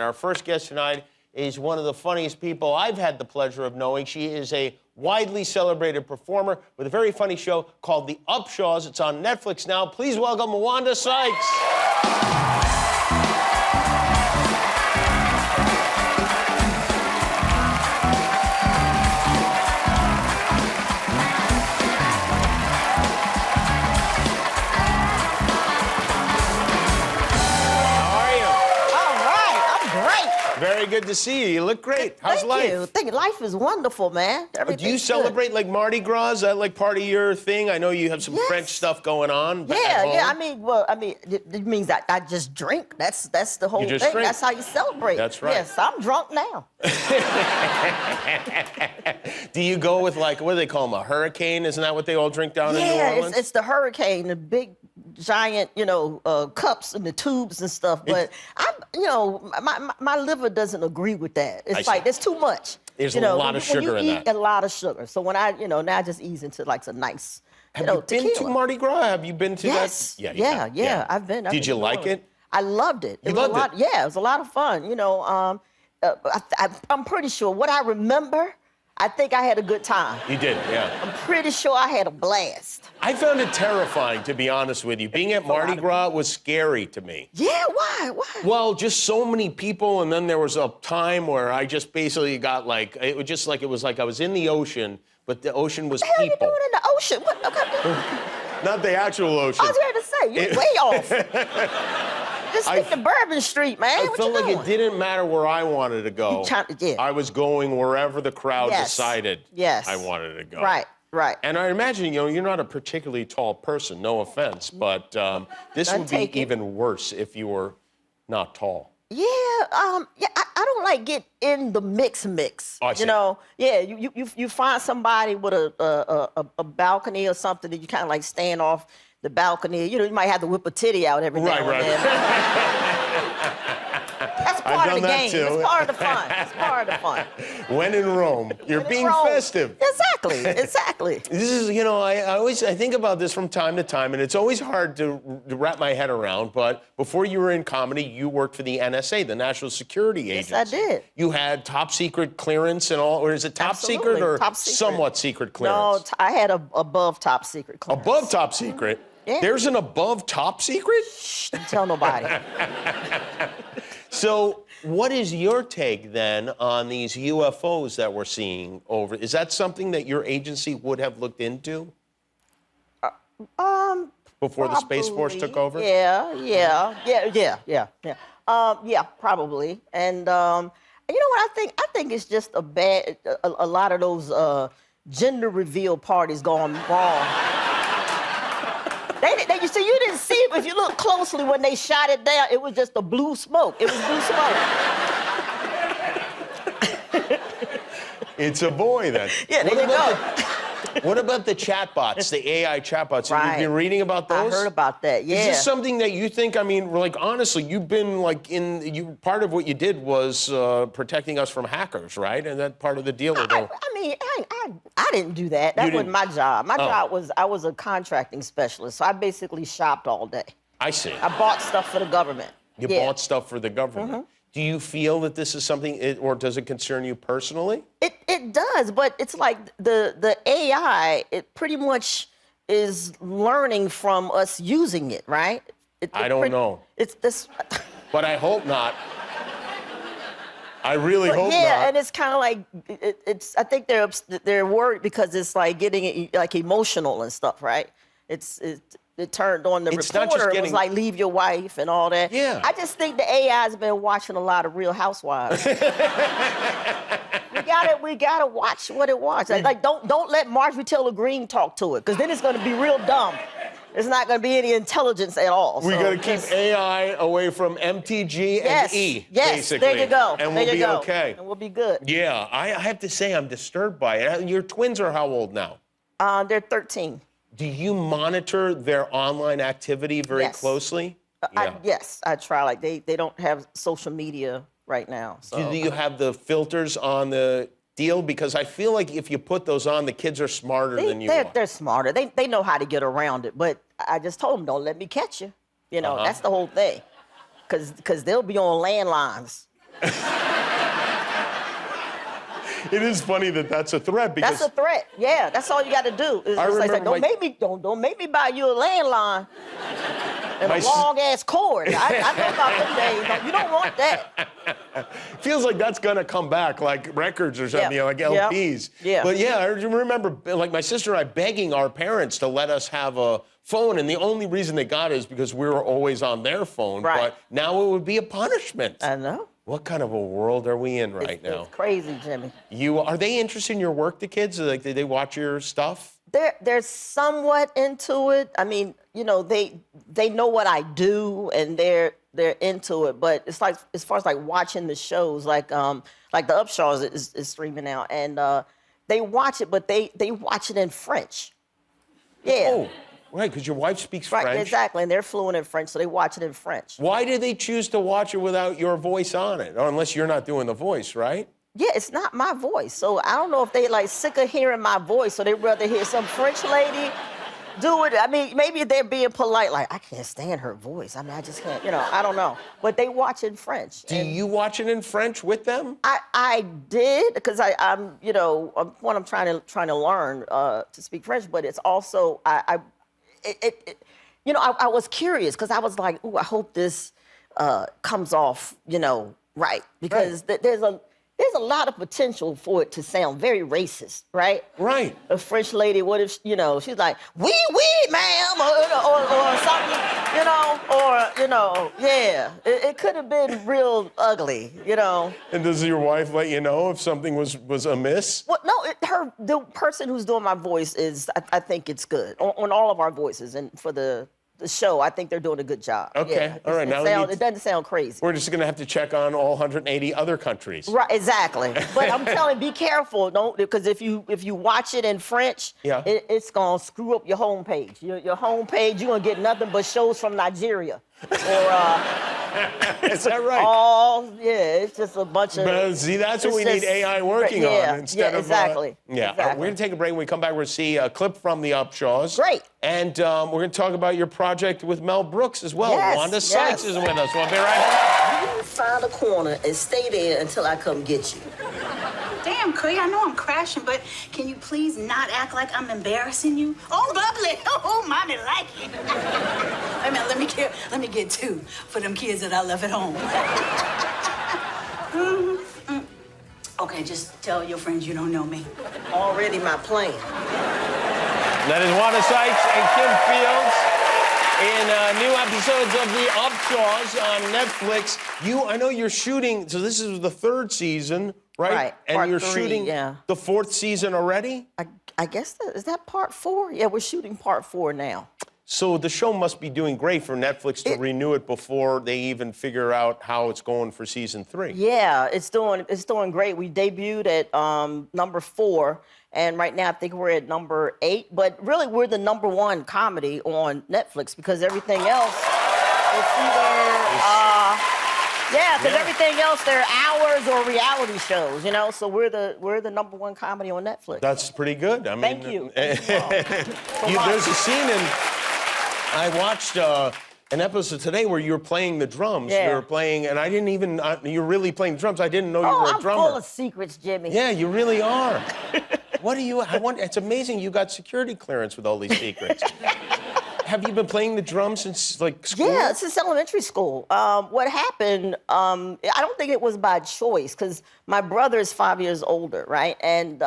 Our first guest tonight is one of the funniest people I've had the pleasure of knowing. She is a widely celebrated performer with a very funny show called The Upshaws. It's on Netflix now. Please welcome Wanda Sykes. Very good to see you. You look great. How's life? Thank you. Life is wonderful, man. Do you celebrate like Mardi Gras? Is that like part of your thing? I know you have some French stuff going on. Yeah. I mean, it means that I just drink. That's the whole thing. Drink. That's how you celebrate. That's right. Yes, I'm drunk now. Do you go with like, what do they call them, a hurricane? Isn't that what they all drink down in New Orleans? Yeah, it's the hurricane, the big, giant, cups and the tubes and stuff. But my liver doesn't agree with that. It's like there's too much. There's a lot of sugar in that. A lot of sugar. So when now I just ease into like some nice, Have you been to Mardi Gras? Have you been to that? Yeah. I've been. Did you like it? I loved it. You loved it? Yeah, it was a lot of fun. I'm pretty sure what I remember. I think I had a good time. You did, yeah. I'm pretty sure I had a blast. I found it terrifying, to be honest with you. Being at Mardi Gras was scary to me. Yeah, why? Well, just so many people, and then there was a time where I just basically got like, it was like I was in the ocean, but the ocean was people. What the hell are you doing in the ocean? What? Not the actual ocean. I was ready to say, you're way off. Just stick to Bourbon Street, man. I felt like it didn't matter where I wanted to go. I was going wherever the crowd decided I wanted to go. Right. And I imagine, you're not a particularly tall person, no offense, but this would be even worse if you were not tall. Yeah, I don't like get in the mix. Oh, I see. You find somebody with a balcony or something that you kind of like stand off the balcony. You might have to whip a titty out every now and then. That's part of the game. It's part of the fun. It's part of the fun. When in Rome, you're being festive. Exactly. This is, I think about this from time to time, and it's always hard to wrap my head around, but before you were in comedy, you worked for the NSA, the National Security Agency. Yes, I did. You had top secret clearance and all, or is it top secret or top secret. Somewhat secret clearance? No, I had above top secret clearance. Above top secret? Yeah. There's an above top secret? Shh, don't tell nobody. So what is your take then on these UFOs that we're seeing over? Is that something that your agency would have looked into? Before the Space Force took over? Yeah, probably. And you know what I think? I think it's just a lot of those gender reveal parties gone wrong. You see, you didn't see it, but if you look closely when they shot it down, it was just a blue smoke. It was blue smoke. It's a boy, then. Yeah, there you go. What about the chatbots, the AI chatbots? Have you been reading about those? I heard about that, yeah. Is this something that you think, honestly, you've been part of what you did was protecting us from hackers, right? And that part of the deal with I didn't do that. That wasn't my job. My job was, I was a contracting specialist, so I basically shopped all day. I see. I bought stuff for the government. You bought stuff for the government. Mm-hmm. Do you feel that this is something, or does it concern you personally? It does, but it's like the AI, it pretty much is learning from us using it, right? I don't know. It's this. But I hope not. I really hope not. Yeah, and it's kind of like, I think they're worried because it's like getting like emotional and stuff, right? It turned on the reporter. It was like, leave your wife and all that. Yeah. I just think the AI's been watching a lot of Real Housewives. we gotta watch what it watches. Like don't let Marjorie Taylor Greene talk to it, because then it's gonna be real dumb. There's not gonna be any intelligence at all. We gotta keep AI away from MTG and E, basically. There you go. And we'll be okay. And we'll be good. Yeah, I have to say I'm disturbed by it. Your twins are how old now? They're 13. Do you monitor their online activity very closely? Yes, I try. Like they don't have social media right now. So. Do you have the filters on the deal? Because I feel like if you put those on, the kids are smarter than you are. They're smarter. They know how to get around it. But I just told them, don't let me catch you. That's the whole thing. Because they'll be on landlines. It is funny that that's a threat because That's a threat. Yeah, that's all you got to do. Is I just like, remember don't make me buy you a landline and My a s- long ass cord. I know about them days. You don't want that. feels like that's gonna come back, like records or something, Yeah. like Yeah. LPs. Yeah. But yeah, I remember like my sister and I begging our parents to let us have a phone, and the only reason they got it is because we were always on their phone. Right. But now it would be a punishment. I know. What kind of a world are we in right now? It's crazy, Jimmy. Are they interested in your work, the kids? Like, did they watch your stuff? They're somewhat into it. I mean, you know, they know what I do and they're into it. But it's like as far as like watching the shows, like the Upshaws is streaming now, and they watch it, but they watch it in French. Yeah. Oh, right, because your wife speaks Right, French. exactly, and they're fluent in French, so they watch it in French. Why did they choose to watch it without your voice on it? Or unless you're not doing the voice, right? Yeah, it's not my voice, so I don't know if they like sick of hearing my voice, so they'd rather hear some French lady do it. I mean, maybe they're being polite, like I can't stand her voice. I mean, I just can't, you know, I don't know. But they watch in French. Do you watch it in French with them? I did because I'm you know I'm trying to learn to speak French, but it's also you know I was curious because I was like, ooh, I hope this comes off, you know, right, because there's a lot of potential for it to sound very racist, right? Right. A French lady, what if, you know, she's like, oui, ma'am, or something, you know, or, you know, yeah. It could have been real ugly, you know. And does your wife let you know if something was amiss? Well, no, the person who's doing my voice is, I think it's good on all of our voices, and for the show, I think they're doing a good job. Okay, Yeah, all right. it doesn't sound crazy. We're just going to have to check on all 180 other countries. Right, exactly. But I'm telling you, be careful, don't, because if you watch it in French, Yeah. it's gonna screw up your homepage. Your homepage, you're gonna get nothing but shows from Nigeria. Or Is that right? it's just a bunch of. But see, that's what we need AI working on instead of. Exactly. Yeah. Exactly. We're going to take a break. When we come back, we're going to see a clip from the Upshaws. Great. And we're going to talk about your project with Mel Brooks as well. Yes, Wanda Sykes is with us. We'll be right back. You find a corner and stay there until I come get you. Damn, Craig, I know I'm crashing, but can you please not act like I'm embarrassing you? Oh, bubbly. Oh, mommy like it. Wait a minute, let me get two for them kids that I left at home. Okay, just tell your friends you don't know me. Already my plan. That is Wanda Sykes and Kim Fields in new episodes of the Upshaws on Netflix. I know you're shooting, so this is the third season, right? Right, And part you're 3, shooting yeah. the 4th season already? I guess is that part 4? Yeah, we're shooting part 4 now. So the show must be doing great for Netflix to renew it before they even figure out how it's going for season 3. Yeah, it's doing great. We debuted at number 4, and right now I think we're at number 8. But really, we're the number 1 comedy on Netflix because everything else is either because everything else they're hours or reality shows, you know. So we're the number 1 comedy on Netflix. That's pretty good. I mean, Thank you. Thank you all. There's a scene in. I watched an episode today where you were playing the drums. Yeah. You were playing, and I didn't even. You're really playing the drums. I didn't know you were a I'm drummer. full of secrets, Jimmy. Yeah, you really are. What do you? It's amazing you got security clearance with all these secrets. Have you been playing the drums since like school? Yeah, since elementary school. What happened, I don't think it was by choice, because my brother is 5 years older, right? And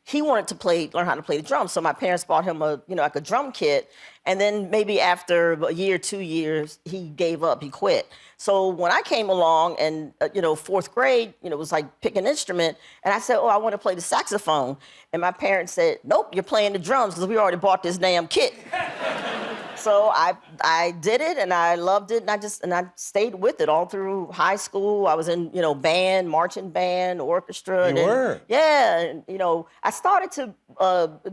he wanted to learn how to play the drums. So my parents bought him a drum kit. And then maybe after a year, 2 years, he gave up, he quit. So when I came along and, 4th grade, it was like pick an instrument. And I said, I want to play the saxophone. And my parents said, nope, you're playing the drums because we already bought this damn kit. So I did it and I loved it and I stayed with it all through high school. I was in, band, marching band, orchestra. You were? Yeah, and, I started to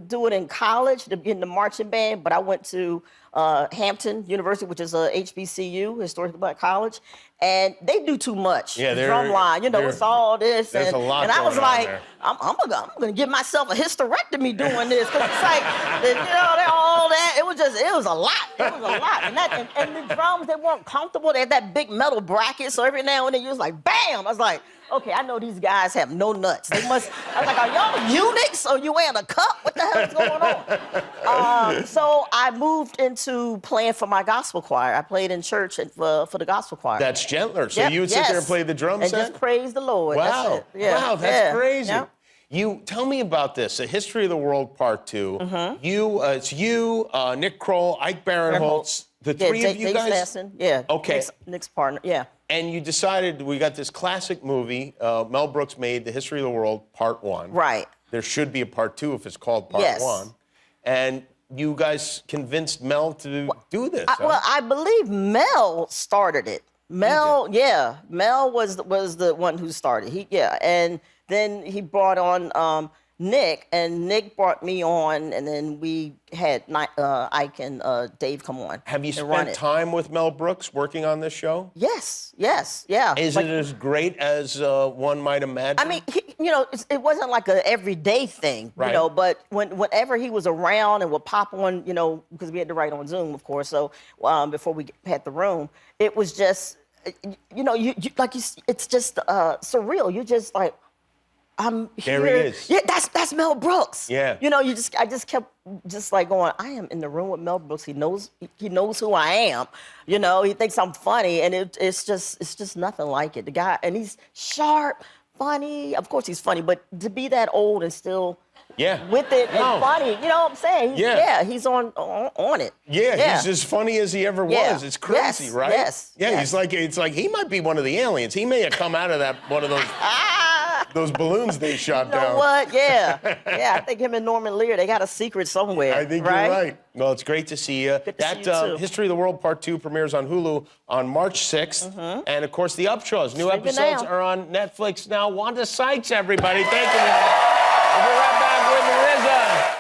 do it in college to get in the marching band, but I went to Hampton University, which is a HBCU, historically black college, and they do too much. Yeah, the drum line, it's all this. There's a lot and I was going on like, there. I'm gonna give myself a hysterectomy doing this, because it's like, they're all all that. It was a lot. It was a lot. And the drums, they weren't comfortable. They had that big metal bracket, so every now and then you was like, bam! I was like, okay, I know these guys have no nuts. I was like, are y'all eunuchs or you wearing a cup? What the hell is going on? So I moved into playing for my gospel choir. I played in church for the gospel choir. That's gentler. So Yep, you would sit there and play the drum and set? just praise the Lord. Wow. That's it. Yeah. Wow, that's crazy. Yep. You tell me about this, A History of the World Part 2. It's you, Nick Kroll, Ike Barinholtz, the three of you Dave guys? Sasson, yeah. Okay. Nick's partner, yeah. And you decided, we got this classic movie, Mel Brooks made, The History of the World Part 1. Right. There should be a Part 2 if it's called Part 1. And you guys convinced Mel to do this. Well, I believe Mel started it. Mel was the one who started. And then he brought on Nick, and Nick brought me on, and then we had Ike and Dave come on. Have you spent time with Mel Brooks working on this show? Yes, yeah. Is it as great as one might imagine? I mean, it wasn't like an everyday thing, right. But whenever he was around and would pop on, because we had to write on Zoom, of course, so before we had the room, it was just, it's just surreal. You just like, I'm here. There he is. Yeah, that's Mel Brooks. Yeah. I just kept like going, I am in the room with Mel Brooks. He knows who I am. He thinks I'm funny, and it's just nothing like it. The guy, and he's sharp, funny. Of course he's funny, but to be that old and still with it and funny, you know what I'm saying? He's on it. Yeah, he's as funny as he ever was. It's crazy, right? Yes. He's like, it's like he might be one of the aliens. He may have come out of one of those those balloons they shot down. You know what? Yeah. I think him and Norman Lear, they got a secret somewhere. I think you're right. Well, it's great to see you. Good to see you too. History of the World Part 2 premieres on Hulu on March 6th. And, of course, the Upshaws. New episodes are on Netflix now. Wanda Sykes, everybody. Thank you. We'll be right back with RZA.